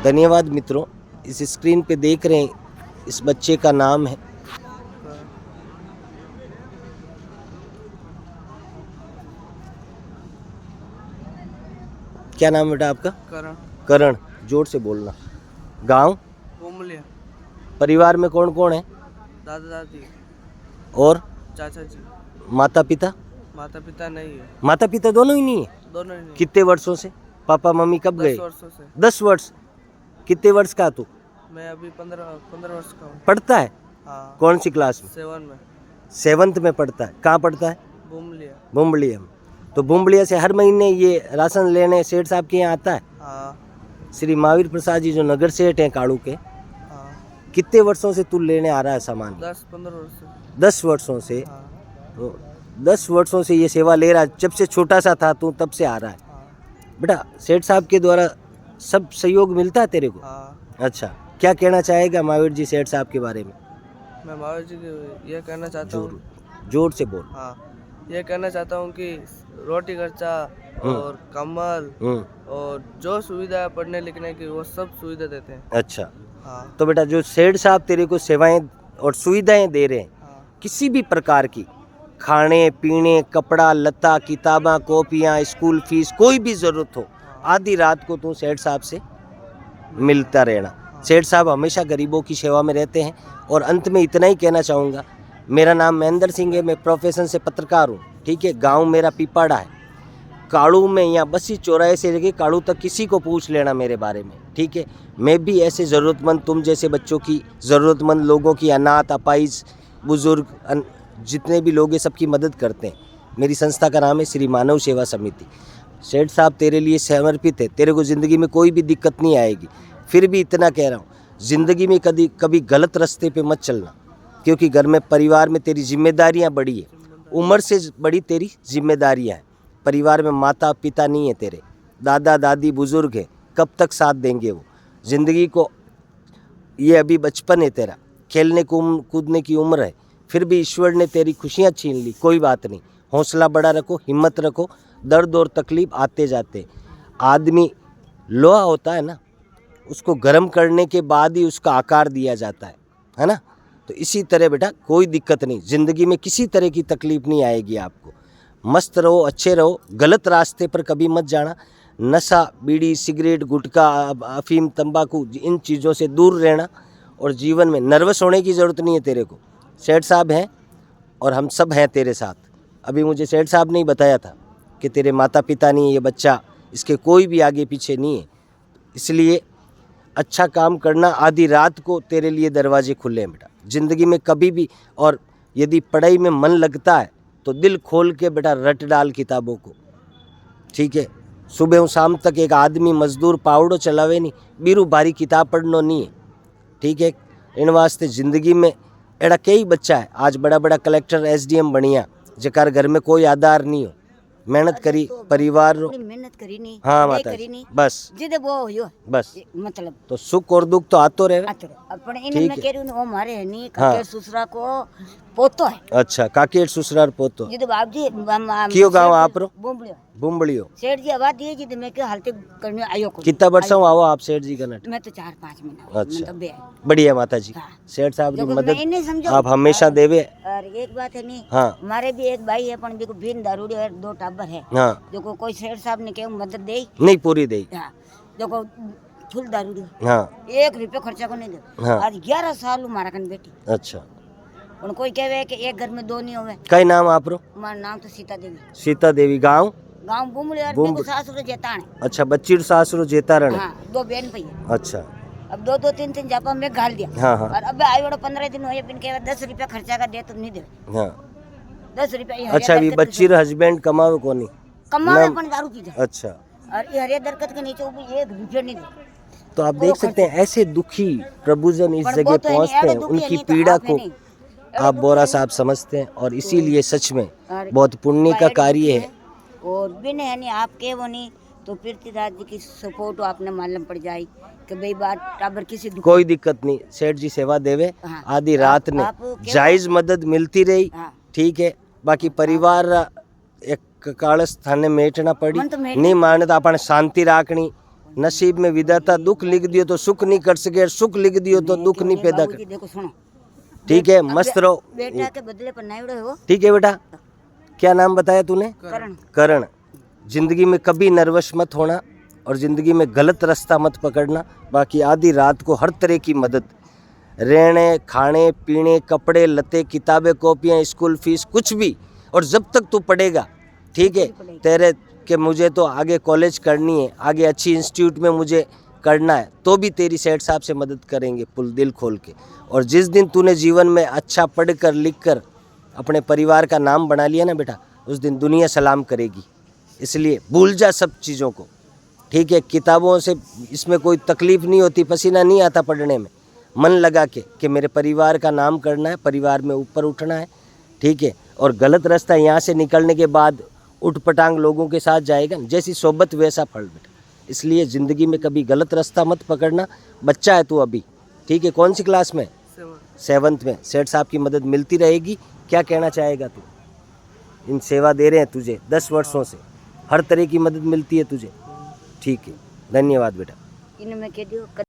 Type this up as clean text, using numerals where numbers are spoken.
धन्यवाद मित्रों। इस स्क्रीन पे देख रहे हैं, इस बच्चे का नाम है क्या नाम बेटा आपका? करण। करण। जोर से बोलना। गांव? बुमलिया। परिवार में कौन कौन है? दादा दादी और चाचा जी। माता पिता? माता पिता नहीं है। माता पिता दोनों ही नहीं है? दोनों ही नहीं। कितने वर्षों से? पापा मम्मी कब 10 गए? वर्षों से। 10 वर्ष। कितने वर्ष का तू? मैं अभी 15 वर्ष का हूँ। पढ़ता है? हाँ। कौन सी क्लास में? 7 में। 7th में पढ़ता है। कहाँ पढ़ता है? बुमलिया। बुम्बलिया में। तो बुम्बलिया से हर महीने ये राशन लेने सेठ साहब के यहाँ आता है? हाँ। श्री महावीर प्रसाद जी जो नगर सेठ हैं काड़ू के, हाँ। कितने वर्षों से तू लेने आ रहा है सामान? 10-15 वर्ष से। 10 वर्षों से। हाँ। तो 10 वर्षों से ये सेवा ले रहा है, जब से छोटा सा था तू तब से आ रहा है। हाँ। बेटा सेठ साहब के द्वारा सब सहयोग मिलता है तेरे को? हाँ। अच्छा, क्या कहना चाहेगा महावीर जी सेठ साहब के बारे में? मैं महावीर जी को ये कहना चाहता हूँ। जोर से बोल। हाँ, ये कहना चाहता हूँ कि रोटी खर्चा और कम्बल और जो सुविधा है पढ़ने लिखने की वो सब सुविधा देते हैं। अच्छा। हाँ। तो बेटा जो सेठ साहब तेरे को सेवाएं और सुविधाएं दे रहे हैं, हाँ। किसी भी प्रकार की, खाने पीने, कपड़ा लत्ता, किताबें, कॉपियाँ, स्कूल फीस, कोई भी ज़रूरत हो, आधी रात को तू सेठ साहब से मिलता रहना। सेठ साहब हमेशा गरीबों की सेवा में रहते हैं। और अंत में इतना ही कहना चाहूँगा, मेरा नाम महेंद्र सिंह है, मैं प्रोफेशन से पत्रकार हूँ। ठीक है, गांव मेरा पीपाड़ा है, काड़ू में, यहाँ बसी चौराहे से लेके काड़ू तक किसी को पूछ लेना मेरे बारे में। ठीक है, मैं भी ऐसे ज़रूरतमंद, तुम जैसे बच्चों की, ज़रूरतमंद लोगों की, अनाथ अपाहिज बुज़ुर्ग जितने भी लोग हैं सबकी मदद करते हैं। मेरी संस्था का नाम है श्री मानव सेवा समिति। सेठ साहब तेरे लिए समर्पित है, तेरे को ज़िंदगी में कोई भी दिक्कत नहीं आएगी। फिर भी इतना कह रहा हूँ, ज़िंदगी में कभी गलत रास्ते पे मत चलना, क्योंकि घर में परिवार में तेरी जिम्मेदारियाँ बड़ी है, उम्र से बड़ी तेरी जिम्मेदारियाँ हैं। परिवार में माता पिता नहीं है तेरे, दादा दादी बुज़ुर्ग हैं, कब तक साथ देंगे वो? ज़िंदगी को, ये अभी बचपन है तेरा, खेलने कूदने की उम्र है, फिर भी ईश्वर ने तेरी खुशियाँ छीन ली। कोई बात नहीं, हौसला बड़ा रखो, हिम्मत रखो। दर्द और तकलीफ आते जाते। आदमी लोहा होता है ना, उसको गर्म करने के बाद ही उसका आकार दिया जाता है ना? तो इसी तरह बेटा कोई दिक्कत नहीं, ज़िंदगी में किसी तरह की तकलीफ़ नहीं आएगी आपको। मस्त रहो, अच्छे रहो, गलत रास्ते पर कभी मत जाना। नशा, बीड़ी, सिगरेट, गुटखा, अफीम, तंबाकू, इन चीज़ों से दूर रहना। और जीवन में नर्वस होने की ज़रूरत नहीं है तेरे को। सेठ साहब हैं और हम सब हैं तेरे साथ। अभी मुझे सेठ साहब ने ही बताया था कि तेरे माता पिता नहीं, ये बच्चा, इसके कोई भी आगे पीछे नहीं है। इसलिए अच्छा काम करना, आधी रात को तेरे लिए दरवाजे खुले हैं बेटा, ज़िंदगी में कभी भी। और यदि पढ़ाई में मन लगता है तो दिल खोल के बेटा रट डाल किताबों को। ठीक है, सुबह और शाम तक एक आदमी मजदूर पावड़ो चलावे नहीं, बीरू भारी किताब पढ़नो नहीं है। ठीक है, इन वास्ते ज़िंदगी में एड़ा कई बच्चा है, आज बड़ा बड़ा कलेक्टर SDM बनिया, जकार घर में कोई आधार नहीं हो, मेहनत करी, परिवार रो मेहनत करी नहीं। हाँ माता जी, बस जिद वो हो बस, मतलब तो सुख और दुख तो आतो रहे। अपन इन मैं कह रही हूं, हमारे है नहीं हाँ। काके ससुरा को पोतो है। अच्छा, काकेट ससुरार पोतो। जिद बाप जी कियो गाँव आप रो? बुम्बलियो। बुम्बलियो। सेठ जी आवाज दिए जिद मैं के हालते करने आयो को। कितना वर्षों आओ आप सेठ जी का नट? मैं तो 4-5 महीना। अच्छा, मतलब बे बढ़िया माता जी, हाँ। सेठ साहब की जो मदद मैं नहीं समझो आप हमेशा देवे। और एक बात है नहीं, हाँ हमारे भी एक भाई है पण देखो बिन दारूड़ी और 2 टाबर है। हाँ, जो कोई सेठ साहब ने के मदद दे नहीं पूरी दे। हां, जो को फुल दारूड़ी हाँ 1 रुपया खर्चा को नहीं दे। हाँ। आज 11 साल हमारा कन बेटी, अच्छा, और कोई कहवे कि एक घर में 2 नहीं होवे। कई नाम आप रो? हमारा नाम तो सीता देवी। सीता देवी। गाँव? गांव बुमले और मेरे को सासुर जेताण है। अच्छा, बच्ची सासुर जेतारण। हां, 2 बहन भई है। अच्छा, अब 2-2 3-3 जापा में घाल दिया। हाँ हाँ और अब आई बड़ा 15 दिन हुए बिन के 10 रुपया खर्चा का दे तो नहीं दे। हाँ। 10 रुपया अच्छा, ये बच्ची हस्बैंड कमावे कोनी? कमावे अपन दारू पी जाए। अच्छा, और ये हरे दरकत के नीचे वो 1 रुपया नहीं दे। तो आप देख सकते हैं ऐसे दुखी प्रभुजन इस पर जगह वो तो है नहीं, पहुंचते हैं, एड़े दुखी उनकी नहीं तो पीड़ा आप है को नहीं। आप बोरा साहब समझते हैं। और इसीलिए सच में और बहुत पुण्य का एड़े कार्य दुखी है। और बिन है नहीं आपके वो नहीं तो पृथ्वीराज जी की सपोर्ट आपने मालूम पड़ जाए कि भाई बात टाबर किसी कोई दिक्कत नहीं, सेठ जी सेवा देवे। हाँ। आधी रात ने आप केवल- जायज मदद मिलती रही। हाँ। ठीक है, बाकी परिवार एक काल स्थाने मेटना पड़ी मन तो मेट नहीं माने तो अपन शांति राखनी। नसीब में विधाता दुख लिख दियो तो सुख नहीं कर सके, और सुख लिख दियो तो दुख नहीं पैदा बाबूजी कर। देखो सुनो, ठीक है, मस्त रहो। बेटा के बदले पर नायड़ो है वो ठीक है बेटा, क्या नाम बताया तूने? करण। करण। जिंदगी में कभी नर्वस मत होना और जिंदगी में गलत रास्ता मत पकड़ना। बाकी आधी रात को हर तरह की मदद, रहने खाने पीने कपड़े लत्ते किताबें कॉपियाँ स्कूल फीस कुछ भी, और जब तक तू पढ़ेगा, ठीक है, तेरे कि मुझे तो आगे कॉलेज करनी है, आगे अच्छी इंस्टीट्यूट में मुझे करना है, तो भी तेरी सेठ साहब से मदद करेंगे पुल दिल खोल के। और जिस दिन तूने जीवन में अच्छा पढ़ कर लिख कर अपने परिवार का नाम बना लिया ना बेटा, उस दिन दुनिया सलाम करेगी। इसलिए भूल जा सब चीज़ों को, ठीक है। किताबों से इसमें कोई तकलीफ़ नहीं होती, पसीना नहीं आता पढ़ने में। मन लगा के कि मेरे परिवार का नाम करना है, परिवार में ऊपर उठना है, ठीक है। और गलत रास्ता यहाँ से निकलने के बाद उठपटांग लोगों के साथ जाएगा, जैसी सोबत वैसा फल बेटा। इसलिए ज़िंदगी में कभी गलत रास्ता मत पकड़ना। बच्चा है तू अभी, ठीक है। कौन सी क्लास में? 7th में। सेठ साहब की मदद मिलती रहेगी। क्या कहना चाहेगा तू? इन सेवा दे रहे हैं तुझे 10 वर्षों से, हर तरह की मदद मिलती है तुझे, ठीक है। धन्यवाद बेटा। इनमें कह दियो